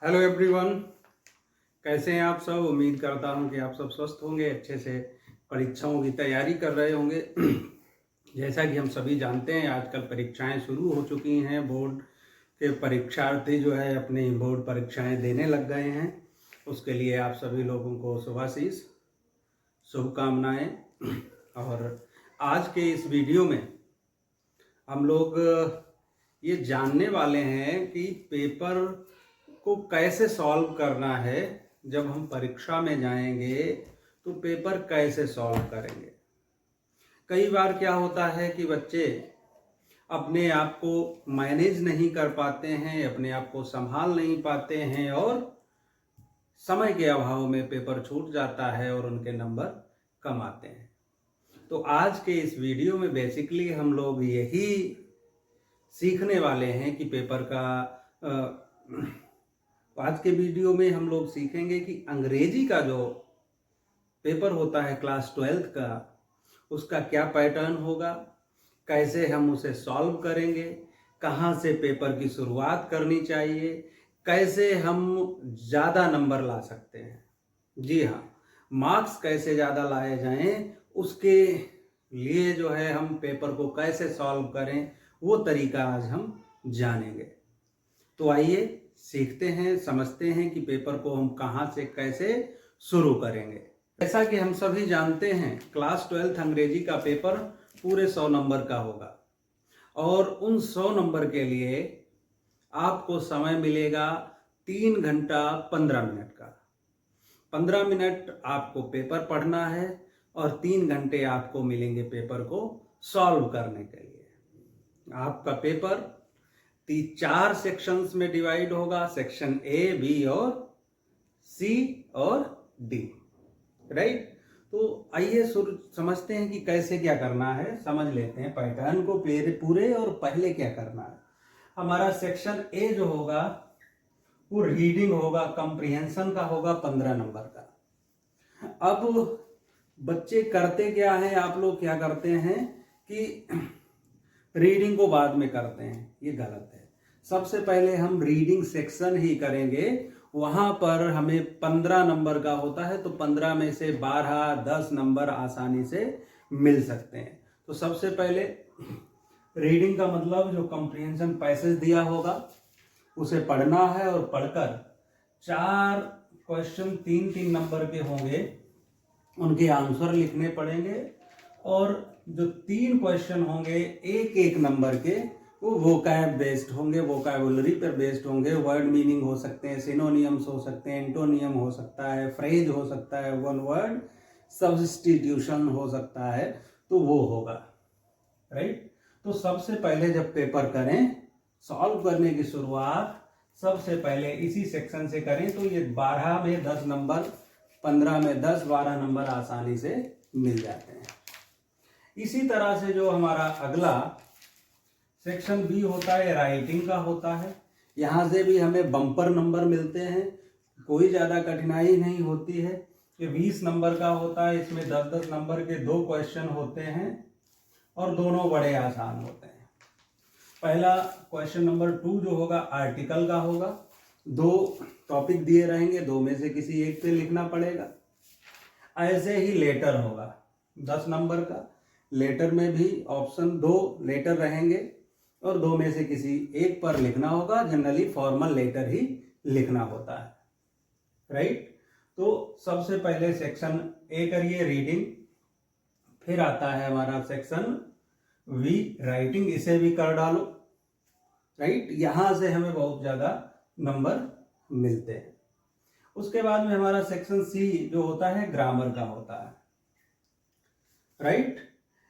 Hello everyone, कैसे हैं आप सब। उम्मीद करता हूं कि आप सब स्वस्थ होंगे, अच्छे से परीक्षाओं की तैयारी कर रहे होंगे। जैसा कि हम सभी जानते हैं, आजकल परीक्षाएं शुरू हो चुकी हैं। बोर्ड के परीक्षार्थी जो है अपनी बोर्ड परीक्षाएं देने लग गए हैं। उसके लिए आप सभी लोगों को शुभाशीष, शुभकामनाएं। और आज के इस वीडियो में हम लोग ये जानने वाले हैं कि पेपर को कैसे सॉल्व करना है। जब हम परीक्षा में जाएंगे तो पेपर कैसे सॉल्व करेंगे। कई बार क्या होता है कि बच्चे अपने आप को मैनेज नहीं कर पाते हैं, अपने आप को संभाल नहीं पाते हैं और समय के अभाव में पेपर छूट जाता है और उनके नंबर कम आते हैं। तो आज के इस वीडियो में बेसिकली हम लोग यही सीखने वाले हैं कि पेपर का आज के वीडियो में हम लोग सीखेंगे कि अंग्रेजी का जो पेपर होता है क्लास 12th का, उसका क्या पैटर्न होगा, कैसे हम उसे सॉल्व करेंगे, कहाँ से पेपर की शुरुआत करनी चाहिए, कैसे हम ज़्यादा नंबर ला सकते हैं। जी हाँ, मार्क्स कैसे ज़्यादा लाए जाएं, उसके लिए जो है हम पेपर को कैसे सॉल्व करें, वो तरीका आज हम जानेंगे। तो आइए सीखते हैं, समझते हैं कि पेपर को हम कहाँ से कैसे शुरू करेंगे। जैसा कि हम सभी जानते हैं, क्लास 12th अंग्रेजी का पेपर पूरे 100 नंबर का होगा और उन 100 नंबर के लिए आपको समय मिलेगा 3 घंटा 15 मिनट का। 15 मिनट आपको पेपर पढ़ना है और 3 घंटे आपको मिलेंगे पेपर को सॉल्व करने के लिए। आपका पेपर 4 सेक्शंस में डिवाइड होगा, सेक्शन ए, बी और सी और डी, राइट। तो आइए समझते हैं कि कैसे क्या करना है, समझ लेते हैं पैटर्न को पूरे और पहले क्या करना है। हमारा सेक्शन ए जो होगा वो रीडिंग होगा, कंप्रिहेंशन का होगा 15 नंबर का। अब बच्चे करते क्या हैं, आप लोग क्या करते हैं कि रीडिंग को बाद में करते हैं, ये गलत है। सबसे पहले हम रीडिंग सेक्शन ही करेंगे। वहां पर हमें 15 नंबर का होता है, तो 15 में से 12, 10 नंबर आसानी से मिल सकते हैं। तो सबसे पहले रीडिंग का मतलब जो कंप्रिहेंशन पैसेज दिया होगा उसे पढ़ना है और पढ़कर 4 क्वेश्चन 3-3 नंबर के होंगे, उनके आंसर लिखने पड़ेंगे और जो 3 क्वेश्चन होंगे 1-1 नंबर के, वो वोकैब बेस्ड होंगे, वोकैबुलरी पर बेस्ड होंगे। वर्ड मीनिंग हो सकते हैं, सिनोनियम्स हो सकते हैं, एंटोनियम हो सकता है, फ्रेज हो सकता है, वन वर्ड सब्स्टिट्यूशन हो सकता है, तो वो होगा, राइट। तो सबसे पहले जब पेपर करें, सॉल्व करने की शुरुआत सबसे पहले इसी सेक्शन से करें, तो ये 12 में 10 नंबर, 15 में 10, 12 नंबर आसानी से मिल जाते हैं। इसी तरह से जो हमारा अगला सेक्शन बी होता है, राइटिंग का होता है। यहाँ से भी हमें बम्पर नंबर मिलते हैं, कोई ज़्यादा कठिनाई नहीं होती है। ये 20 नंबर का होता है, इसमें 10-10 नंबर के 2 क्वेश्चन होते हैं और दोनों बड़े आसान होते हैं। पहला क्वेश्चन नंबर 2 जो होगा आर्टिकल का होगा। 2 टॉपिक दिए रहेंगे, 2 में से किसी एक पे लिखना पड़ेगा। ऐसे ही लेटर होगा 10 नंबर का। लेटर में भी ऑप्शन 2 लेटर रहेंगे और 2 में से किसी एक पर लिखना होगा। जनरली फॉर्मल लेटर ही लिखना होता है, राइट। तो सबसे पहले सेक्शन ए करिए, रीडिंग। फिर आता है हमारा सेक्शन वी, राइटिंग। इसे भी कर डालो, राइट। यहां से हमें बहुत ज्यादा नंबर मिलते हैं। उसके बाद में हमारा सेक्शन सी जो होता है ग्रामर का होता है, राइट।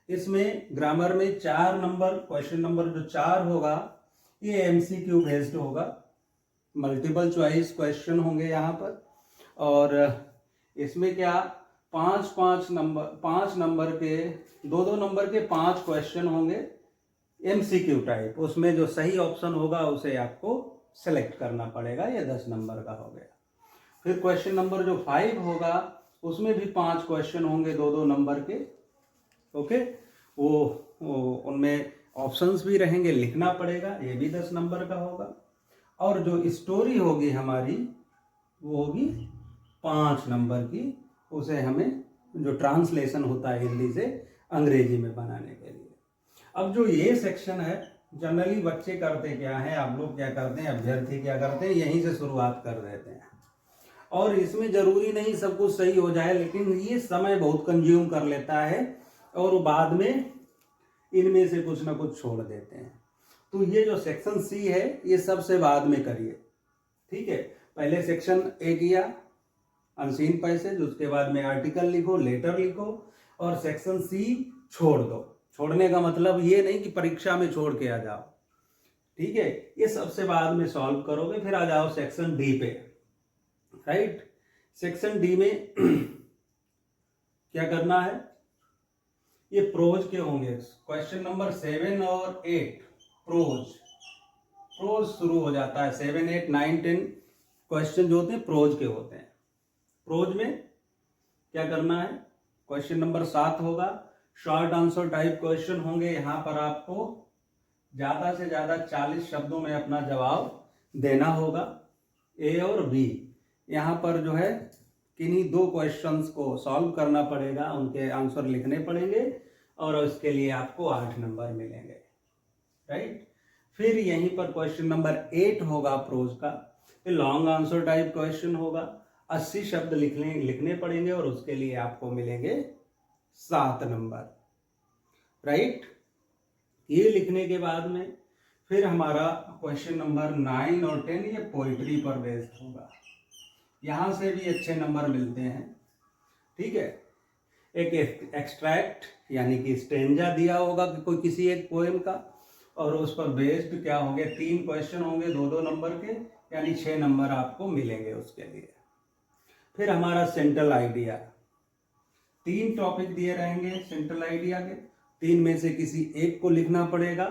इसमें ग्रामर में 4 नंबर, क्वेश्चन नंबर जो 4 होगा ये एमसीक्यू बेस्ड होगा, मल्टीपल चॉइस क्वेश्चन होंगे यहाँ पर। और इसमें क्या 5 नंबर के 2-2 नंबर के 5 क्वेश्चन होंगे एमसीक्यू टाइप। उसमें जो सही ऑप्शन होगा उसे आपको सेलेक्ट करना पड़ेगा। ये 10 नंबर का हो गया। फिर क्वेश्चन नंबर जो 5 होगा उसमें भी 5 क्वेश्चन होंगे 2-2 नंबर के, ओके। वो उनमें ऑप्शंस भी रहेंगे, लिखना पड़ेगा, ये भी 10 नंबर का होगा। और जो स्टोरी होगी हमारी वो होगी 5 नंबर की। उसे हमें जो ट्रांसलेशन होता है हिंदी से अंग्रेजी में बनाने के लिए। अब जो ये सेक्शन है, जनरली बच्चे करते क्या है, आप लोग क्या करते हैं, अभ्यर्थी क्या करते हैं, यहीं से शुरुआत कर देते हैं। और इसमें जरूरी नहीं सब कुछ सही हो जाए, लेकिन ये समय बहुत कंज्यूम कर लेता है और बाद में इनमें से कुछ ना कुछ छोड़ देते हैं। तो ये जो सेक्शन सी है ये सबसे बाद में करिए, ठीक है। पहले सेक्शन ए किया अनसीन पैसेज, उसके बाद में आर्टिकल लिखो, लेटर लिखो, और सेक्शन सी छोड़ दो। छोड़ने का मतलब ये नहीं कि परीक्षा में छोड़ के आ जाओ, ठीक है। ये सबसे बाद में सॉल्व करोगे, फिर आ जाओ सेक्शन डी पे, राइट। सेक्शन डी में क्या करना है, ये प्रोज के होंगे। क्वेश्चन नंबर 7 और 8 प्रोज शुरू हो जाता है। 7, 8, 9, 10 क्वेश्चन जो होते हैं प्रोज के होते हैं। प्रोज में क्या करना है, क्वेश्चन नंबर 7 होगा, शॉर्ट आंसर टाइप क्वेश्चन होंगे। यहाँ पर आपको ज्यादा से ज्यादा 40 शब्दों में अपना जवाब देना होगा, ए और बी। यहाँ पर जो है किन्हीं 2 क्वेश्चंस को सॉल्व करना पड़ेगा, उनके आंसर लिखने पड़ेंगे और उसके लिए आपको 8 नंबर मिलेंगे, राइट। फिर यहीं पर क्वेश्चन नंबर 8 होगा प्रोज का, फिर लॉन्ग आंसर टाइप क्वेश्चन होगा, 80 शब्द लिखने पड़ेंगे और उसके लिए आपको मिलेंगे 7 नंबर, राइट। ये लिखने के बाद में फिर हमारा क्वेश्चन नंबर 9 और 10 ये पोइट्री पर बेस्ड होगा। यहां से भी अच्छे नंबर मिलते हैं, ठीक है। एक एक्सट्रैक्ट यानी कि स्टेंजा दिया होगा कि कोई किसी एक पोएम का, और उस पर बेस्ड क्या होंगे, 3 क्वेश्चन होंगे 2-2 नंबर के, यानी 6 नंबर आपको मिलेंगे उसके लिए। फिर हमारा सेंट्रल आइडिया, 3 टॉपिक दिए रहेंगे सेंट्रल आइडिया के, 3 में से किसी एक को लिखना पड़ेगा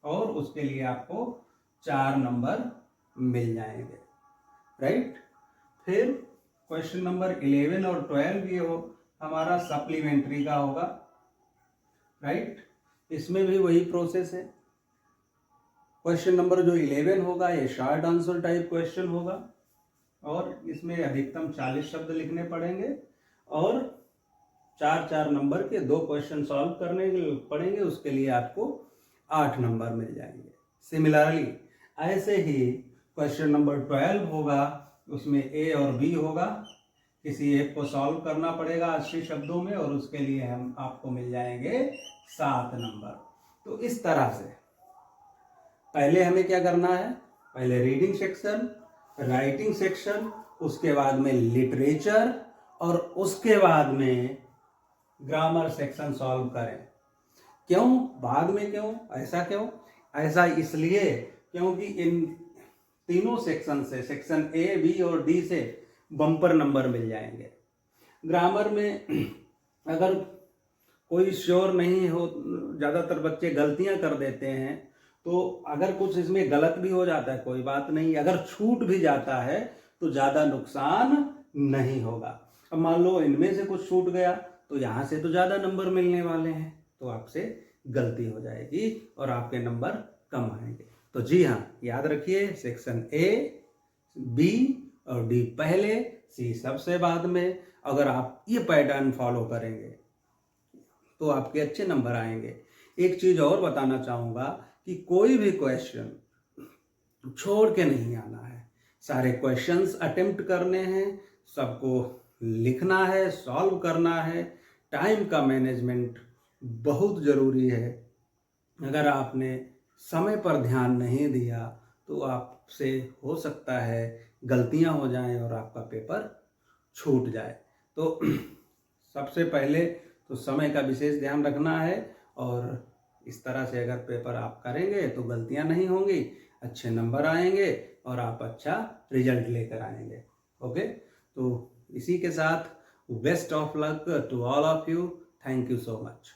और उसके लिए आपको 4 नंबर मिल जाएंगे, राइट। फिर क्वेश्चन नंबर 11 और 12 ये हो हमारा सप्लीमेंट्री का होगा, राइट। इसमें भी वही प्रोसेस है। क्वेश्चन नंबर जो 11 होगा ये शॉर्ट आंसर टाइप क्वेश्चन होगा और इसमें अधिकतम 40 शब्द लिखने पड़ेंगे और 4-4 नंबर के 2 क्वेश्चन सॉल्व करने पड़ेंगे, उसके लिए आपको 8 नंबर मिल जाएंगे। सिमिलरली ऐसे ही क्वेश्चन नंबर 12 होगा, उसमें ए और बी होगा, किसी एक को सॉल्व करना पड़ेगा 80 शब्दों में और उसके लिए हम आपको मिल जाएंगे 7 नंबर। तो इस तरह से पहले हमें क्या करना है, पहले रीडिंग सेक्शन, राइटिंग सेक्शन, उसके बाद में लिटरेचर और उसके बाद में ग्रामर सेक्शन सॉल्व करें। क्यों बाद में, क्यों ऐसा, क्यों ऐसा इसलिए क्योंकि इन तीनों सेक्शन से, सेक्शन ए, बी और डी से बम्पर नंबर मिल जाएंगे। ग्रामर में अगर कोई श्योर नहीं हो, ज़्यादातर बच्चे गलतियां कर देते हैं, तो अगर कुछ इसमें गलत भी हो जाता है कोई बात नहीं, अगर छूट भी जाता है तो ज़्यादा नुकसान नहीं होगा। अब मान लो इनमें से कुछ छूट गया तो यहाँ से तो ज़्यादा नंबर मिलने वाले हैं, तो आपसे गलती हो जाएगी और आपके नंबर कम आएंगे। तो जी हाँ, याद रखिए सेक्शन ए, बी और डी पहले, सी सबसे बाद में। अगर आप ये पैटर्न फॉलो करेंगे तो आपके अच्छे नंबर आएंगे। एक चीज और बताना चाहूंगा कि कोई भी क्वेश्चन छोड़ के नहीं आना है, सारे क्वेश्चंस अटेम्प्ट करने हैं, सबको लिखना है, सॉल्व करना है। टाइम का मैनेजमेंट बहुत ज़रूरी है। अगर आपने समय पर ध्यान नहीं दिया तो आपसे हो सकता है गलतियां हो जाएं और आपका पेपर छूट जाए। तो सबसे पहले तो समय का विशेष ध्यान रखना है और इस तरह से अगर पेपर आप करेंगे तो गलतियां नहीं होंगी, अच्छे नंबर आएंगे और आप अच्छा रिजल्ट लेकर आएंगे। ओके, तो इसी के साथ best of luck to all of you. Thank you so much.